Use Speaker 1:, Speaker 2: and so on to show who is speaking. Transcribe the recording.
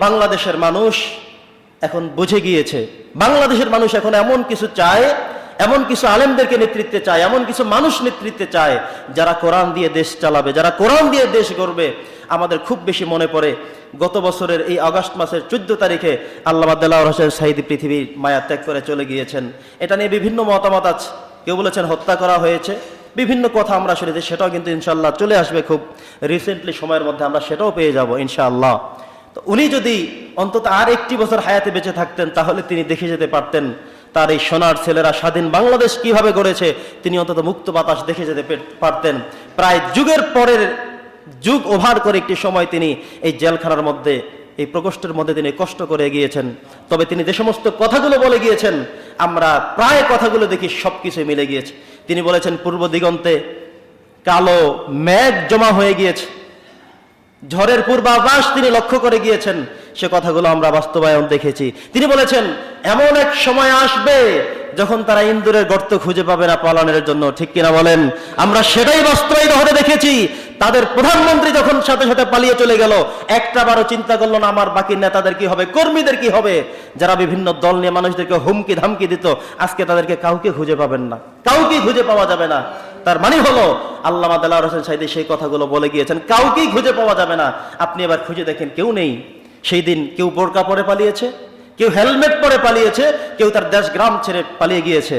Speaker 1: বাংলাদেশের মানুষ এখন বুঝে গিয়েছে। বাংলাদেশের মানুষ এখন এমন কিছু চায়, এমন কিছু আলেমদেরকে নেতৃত্বে চায়, এমন কিছু মানুষ নেতৃত্বে চায় যারা কোরআন দিয়ে দেশ চালাবে, যারা কোরআন দিয়ে দেশ গড়বে। আমাদের খুব বেশি মনে পড়ে গত বছরের এই আগস্ট মাসের 14 তারিখে আল্লামা দেলাওয়ার হোসেন সাঈদী পৃথিবীর মায়া ত্যাগ করে চলে গিয়েছেন। এটা নিয়ে বিভিন্ন মতামত আছে। কেউ বলেছেন হত্যা করা হয়েছে, বিভিন্ন কথা আমরা শুনেছি। সেটাও কিন্তু ইনশাআল্লাহ চলে আসবে খুব রিসেন্টলি, সময়ের মধ্যে আমরা সেটাও পেয়ে যাব ইনশাআল্লাহ। তো উনি যদি অন্তত আর একটি বছর হায়াতে বেঁচে থাকতেন তাহলে তিনি দেখে যেতে পারতেন তার এই সোনার ছেলেরা স্বাধীন বাংলাদেশ কিভাবে গড়েছে। তিনি অন্তত মুক্ত বাতাস দেখে যেতে পারতেন। প্রায় যুগের পরের যুগ ওভার করে একটি সময় তিনি এই জেলখানার মধ্যে, এই প্রকোষ্ঠের মধ্যে তিনি কষ্ট করে গিয়েছেন। তবে তিনি যে সমস্ত কথাগুলো বলে গিয়েছেন, আমরা প্রায় কথাগুলো দেখি সবকিছু মিলে গিয়েছে। তিনি বলেছেন পূর্ব দিগন্তে কালো মেঘ জমা হয়ে গিয়েছে, ঝড়ের পূর্বাভাস তিনি লক্ষ্য করে গিয়েছেন। সে কথাগুলো আমরা বাস্তবায়ন দেখেছি। তিনি বলেছেন এমন এক সময় আসবে যখন তারা ইন্দুরের গর্ত খুঁজে পাবে না পালানোর জন্য। ঠিক কিনা বলেন? আমরা সেটাই বাস্তবায়িত হতে দেখেছি। তাদের প্রধানমন্ত্রী যখন সাথে সাথে পালিয়ে চলে গেল, একটা বারও চিন্তা করলো না আমার বাকি নেতাদের কি হবে, কর্মীদের কি হবে, যারা বিভিন্ন দল নিয়ে মানুষদেরকে হুমকি ধামকি দিত। আজকে তাদেরকে কাউকে খুঁজে পাবেন না, কাউকে খুঁজে পাওয়া যাবে না। তার মানে হলো আল্লামা দেলাওয়ার হোসেন সাঈদী সেই কথাগুলো বলে গিয়েছেন, কাউকেই খুঁজে পাওয়া যাবে না। আপনি এবার খুঁজে দেখেন, কেউ নেই। সেই দিন কেউ বোরকা পরে পালিয়েছে, কেউ হেলমেট পরে পালিয়েছে, কেউ তার দেশ গ্রাম ছেড়ে পালিয়ে গিয়েছে।